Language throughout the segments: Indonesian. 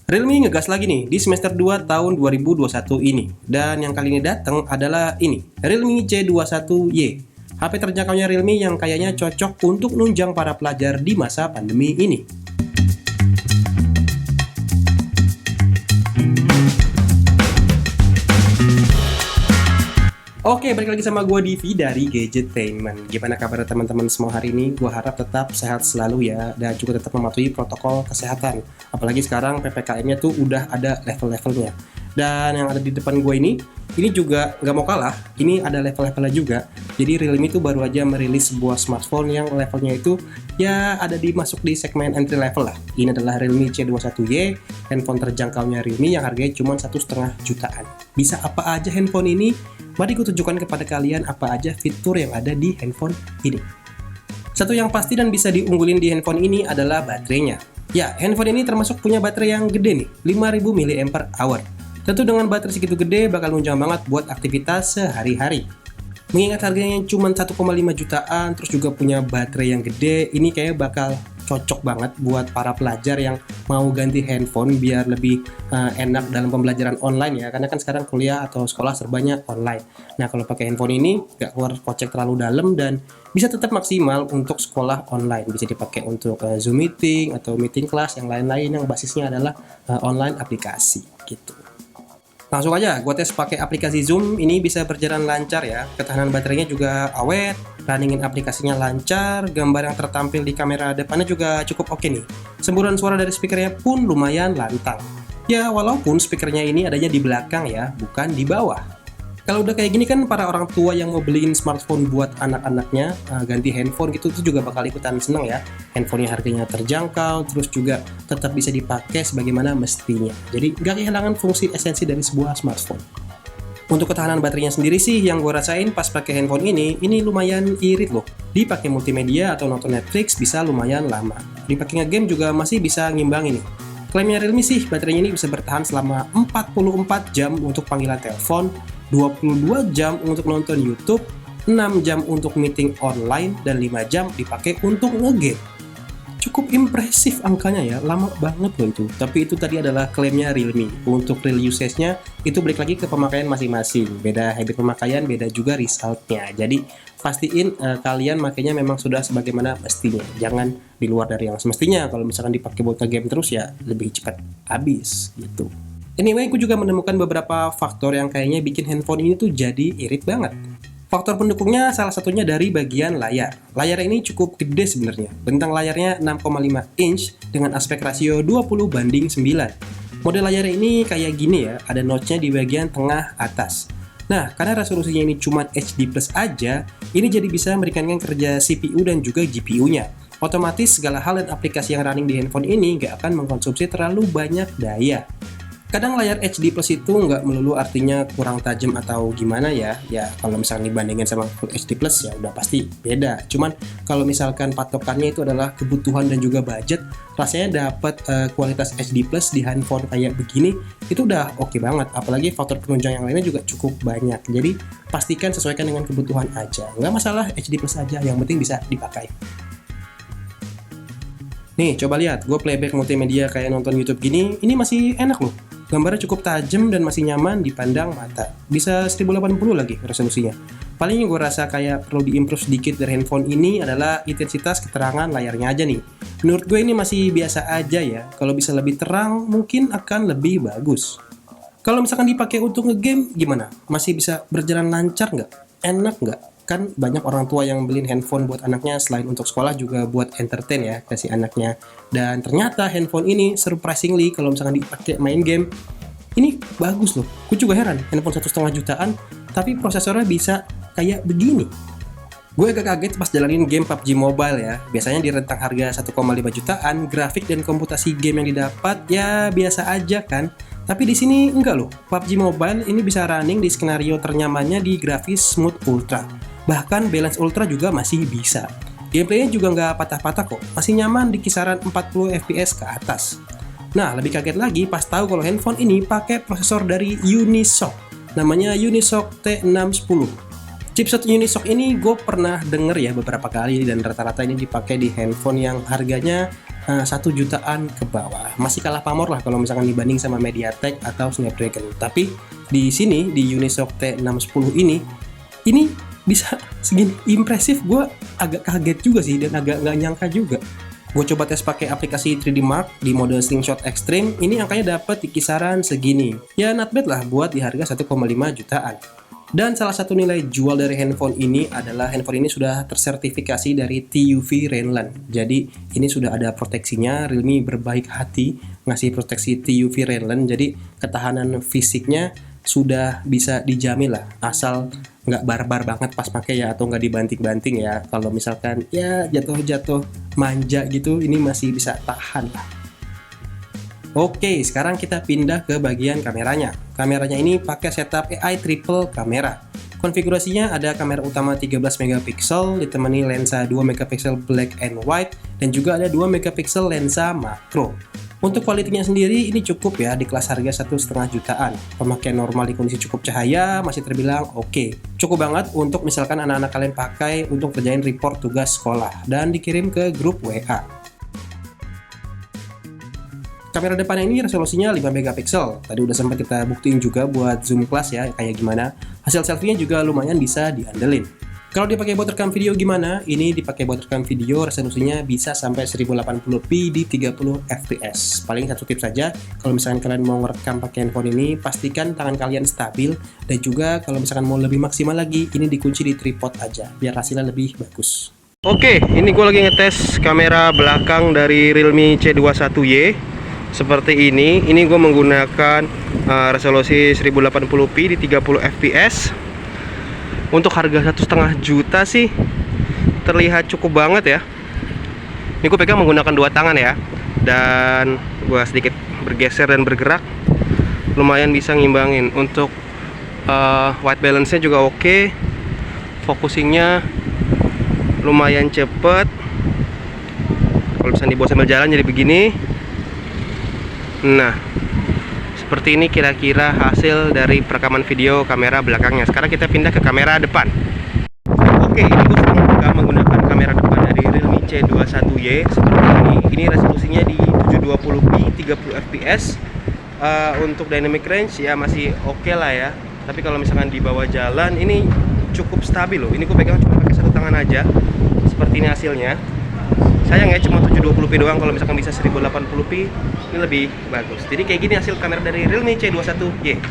Realme ngegas lagi nih di semester 2 tahun 2021 ini. Dan yang kali ini datang adalah ini, Realme C21Y. HP terjangkaunya Realme yang kayaknya cocok untuk nunjang para pelajar di masa pandemi ini. Oke, balik lagi sama gue Divi dari Gadgetainment. Gimana kabar teman-teman semua hari ini? Gue harap tetap sehat selalu ya, dan juga tetap mematuhi protokol kesehatan. Apalagi sekarang PPKM-nya tuh udah ada level-levelnya. Dan yang ada di depan gue ini juga nggak mau kalah. Ini ada level-levelnya juga. Jadi Realme itu baru aja merilis sebuah smartphone yang levelnya itu ya ada masuk di segmen entry level lah. Ini adalah Realme C21Y, handphone terjangkaunya Realme yang harganya cuma 1,5 jutaan. Bisa apa aja handphone ini? Mari gue tunjukkan kepada kalian apa aja fitur yang ada di handphone ini. Satu yang pasti dan bisa diunggulin di handphone ini adalah baterainya. Ya, handphone ini termasuk punya baterai yang gede nih, 5000 mAh. Tentu dengan baterai segitu gede bakal nunjang banget buat aktivitas sehari-hari. Mengingat harganya yang cuma 1,5 jutaan, terus juga punya baterai yang gede, ini kayak bakal cocok banget buat para pelajar yang mau ganti handphone biar lebih enak dalam pembelajaran online ya, karena kan sekarang kuliah atau sekolah serbanya online. Nah, kalau pakai handphone ini nggak keluar kocek terlalu dalam dan bisa tetap maksimal untuk sekolah online. Bisa dipakai untuk Zoom meeting atau meeting kelas yang lain-lain yang basisnya adalah online aplikasi gitu. Langsung aja gue tes pakai aplikasi Zoom, ini bisa berjalan lancar ya, ketahanan baterainya juga awet, runningin aplikasinya lancar, gambar yang tertampil di kamera depannya juga cukup oke nih. Semburan suara dari speakernya pun lumayan lantang. Ya walaupun speakernya ini adanya di belakang ya, bukan di bawah. Kalau udah kayak gini kan para orang tua yang mau beliin smartphone buat anak-anaknya ganti handphone gitu itu juga bakal ikutan seneng ya. Handphonenya harganya terjangkau, terus juga tetap bisa dipakai sebagaimana mestinya. Jadi nggak kehilangan fungsi esensi dari sebuah smartphone. Untuk ketahanan baterainya sendiri sih yang gue rasain pas pakai handphone ini lumayan irit loh. Dipakai multimedia atau nonton Netflix bisa lumayan lama. Dipakai nge-game juga masih bisa ngimbangin nih. Klaimnya Realme sih baterainya ini bisa bertahan selama 44 jam untuk panggilan telepon, 22 jam untuk nonton YouTube, 6 jam untuk meeting online, dan 5 jam dipakai untuk nge-game. Cukup impresif angkanya ya, lama banget loh itu. Tapi itu tadi adalah klaimnya Realme. Untuk real usage-nya, itu balik lagi ke pemakaian masing-masing. Beda habit pemakaian, beda juga result-nya. Jadi, pastiin kalian makainya memang sudah sebagaimana mestinya. Jangan di luar dari yang semestinya. Kalau misalkan dipakai buat game terus ya, lebih cepat habis gitu. Anyway, aku juga menemukan beberapa faktor yang kayaknya bikin handphone ini tuh jadi irit banget. Faktor pendukungnya salah satunya dari bagian layar. Layar ini cukup gede sebenarnya. Bentang layarnya 6,5 inch dengan aspek rasio 20:9. Model layar ini kayak gini ya, ada notch-nya di bagian tengah atas. Nah, karena resolusinya ini cuma HD+ aja, ini jadi bisa meringankan kerja CPU dan juga GPU-nya. Otomatis segala hal dan aplikasi yang running di handphone ini nggak akan mengkonsumsi terlalu banyak daya. Kadang layar HD+ itu nggak melulu artinya kurang tajam atau gimana ya. Ya kalau misalnya dibandingin sama Full HD+ ya udah pasti beda. Cuman kalau misalkan patokannya itu adalah kebutuhan dan juga budget, rasanya dapat kualitas HD+ di handphone kayak begini itu udah oke banget. Apalagi faktor penunjang yang lainnya juga cukup banyak. Jadi pastikan sesuaikan dengan kebutuhan aja. Nggak masalah HD+ aja, yang penting bisa dipakai. Nih coba lihat, gue playback multimedia kayak nonton YouTube gini, ini masih enak loh. Gambarnya cukup tajam dan masih nyaman dipandang mata. Bisa 1080 lagi resolusinya. Paling yang gue rasa kayak perlu diimprove sedikit dari handphone ini adalah intensitas keterangan layarnya aja nih. Menurut gue ini masih biasa aja ya. Kalau bisa lebih terang mungkin akan lebih bagus. Kalau misalkan dipakai untuk nge-game gimana? Masih bisa berjalan lancar nggak? Enak nggak? Kan banyak orang tua yang beliin handphone buat anaknya selain untuk sekolah juga buat entertain ya kasih anaknya. Dan ternyata handphone ini surprisingly kalau misalkan dipakai main game ini bagus loh. Gue juga heran, handphone 1,5 jutaan tapi prosesornya bisa kayak begini. Gue agak kaget pas jalanin game PUBG Mobile ya. Biasanya di rentang harga 1,5 jutaan, grafik dan komputasi game yang didapat ya biasa aja kan. Tapi di sini enggak loh. PUBG Mobile ini bisa running di skenario ternyamannya di grafis smooth ultra. Bahkan balance ultra juga masih bisa. Gameplaynya juga nggak patah-patah kok, masih nyaman di kisaran 40 fps ke atas. Nah, lebih kaget lagi pas tahu kalau handphone ini pakai prosesor dari Unisoc, namanya Unisoc T610. Chipset Unisoc ini gue pernah denger ya beberapa kali dan rata-rata ini dipakai di handphone yang harganya 1 jutaan ke bawah. Masih kalah pamor lah kalau misalkan dibanding sama MediaTek atau Snapdragon. Tapi di sini di Unisoc T610 ini bisa segini impresif. Gue agak kaget juga sih dan agak nggak nyangka juga. Gue coba tes pakai aplikasi 3D Mark di mode Slingshot Extreme, ini angkanya dapat di kisaran segini. Ya not bad lah buat di harga 1,5 jutaan. Dan salah satu nilai jual dari handphone ini adalah handphone ini sudah tersertifikasi dari TUV Rainland. Jadi ini sudah ada proteksinya, Realme berbaik hati ngasih proteksi TUV Rainland. Jadi ketahanan fisiknya sudah bisa dijamin lah, asal nggak barbar banget pas pakai ya, atau nggak dibanting-banting ya. Kalau misalkan ya jatuh-jatuh manja gitu, ini masih bisa tahan lah. Oke, sekarang kita pindah ke bagian kameranya. Kameranya ini pakai setup AI triple kamera. Konfigurasinya ada kamera utama 13 megapiksel ditemani lensa 2 megapiksel black and white dan juga ada 2 megapiksel lensa makro. Untuk kualitinya sendiri ini cukup ya, di kelas harga 1,5 jutaan. Pemakaian normal di kondisi cukup cahaya masih terbilang oke. Cukup banget untuk misalkan anak-anak kalian pakai untuk kerjain report tugas sekolah dan dikirim ke grup WA. Kamera depannya ini resolusinya 5 megapiksel. Tadi udah sempat kita buktiin juga buat zoom class ya, kayak gimana. Hasil selfie-nya juga lumayan bisa diandelin. Kalau dipakai buat rekam video gimana? Ini dipakai buat rekam video, resolusinya bisa sampai 1080p di 30 fps. Paling satu tips saja, kalau misalkan kalian mau ngerekam pakai handphone ini, pastikan tangan kalian stabil. Dan juga kalau misalkan mau lebih maksimal lagi, ini dikunci di tripod aja, biar hasilnya lebih bagus. Oke, ini gue lagi ngetes kamera belakang dari Realme C21Y. Seperti ini gue menggunakan resolusi 1080p di 30 fps. Untuk harga 1,5 juta sih terlihat cukup banget ya. Ini gue pegang menggunakan 2 tangan ya, dan gue sedikit bergeser dan bergerak, lumayan bisa ngimbangin. Untuk white balance-nya juga oke. Focusingnya lumayan cepet. Kalau misalnya dibawa sambil jalan jadi begini. Nah, seperti ini kira-kira hasil dari perekaman video kamera belakangnya. Sekarang kita pindah ke kamera depan. Oke, ini gue sedang menggunakan kamera depan dari Realme C21Y seperti ini. Ini resolusinya di 720p 30 fps. Untuk dynamic range ya masih oke lah ya. Tapi kalau misalkan dibawa jalan ini cukup stabil loh. Ini gue pegang cuma pakai satu tangan aja. Seperti ini hasilnya. Sayang ya cuma 720p doang, kalau misalkan bisa 1080p ini lebih bagus. Jadi kayak gini hasil kamera dari Realme C21Y.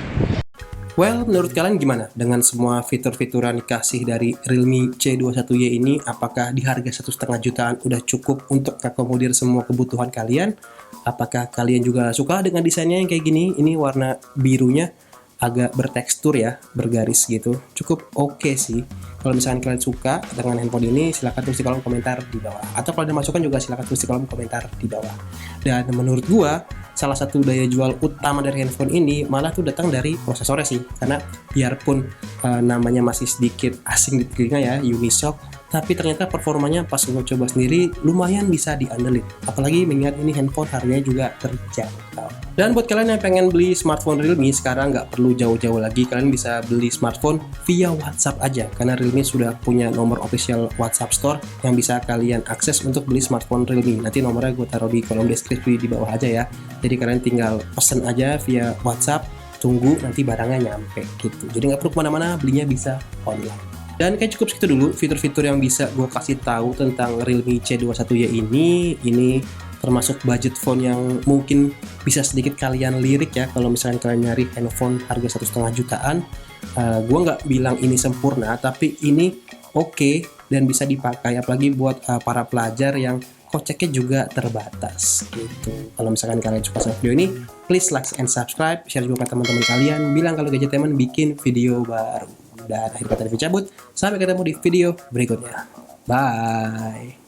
Well, menurut kalian gimana dengan semua fitur-fitur yang dikasih dari Realme C21Y ini? Apakah di harga 1,5 jutaan udah cukup untuk akomodir semua kebutuhan kalian? Apakah kalian juga suka dengan desainnya yang kayak gini? Ini warna birunya agak bertekstur ya, bergaris gitu. Cukup oke sih. Kalau misalkan kalian suka dengan handphone ini, silahkan tulis di kolom komentar di bawah. Atau kalau ada masukan juga silahkan tulis di kolom komentar di bawah. Dan menurut gua, salah satu daya jual utama dari handphone ini malah tuh datang dari prosesornya sih. Karena biarpun namanya masih sedikit asing di telinga ya, Unisoc, tapi ternyata performanya pas gue coba sendiri lumayan bisa diandelin. Apalagi mengingat ini handphone harganya juga terjangkau. Dan buat kalian yang pengen beli smartphone Realme, sekarang nggak perlu jauh-jauh lagi. Kalian bisa beli smartphone via WhatsApp aja, karena Realme sudah punya nomor official WhatsApp Store yang bisa kalian akses untuk beli smartphone Realme. Nanti nomornya gue taruh di kolom deskripsi di bawah aja ya. Jadi kalian tinggal pesen aja via WhatsApp, tunggu nanti barangnya nyampe gitu. Jadi nggak perlu kemana-mana, belinya bisa online. Dan kayak cukup segitu dulu fitur-fitur yang bisa gue kasih tahu tentang Realme C21Y ini. Ini termasuk budget phone yang mungkin bisa sedikit kalian lirik ya kalau misalnya kalian nyari handphone harga 1,5 jutaan. Gue nggak bilang ini sempurna, tapi ini oke dan bisa dipakai, apalagi buat para pelajar yang koceknya juga terbatas gitu. Kalau misalkan kalian suka sama video ini, please like and subscribe, share juga ke teman-teman kalian, bilang kalau Gadgetainment bikin video baru. Dan akhir kata Devi cabut, sampai ketemu di video berikutnya. Bye.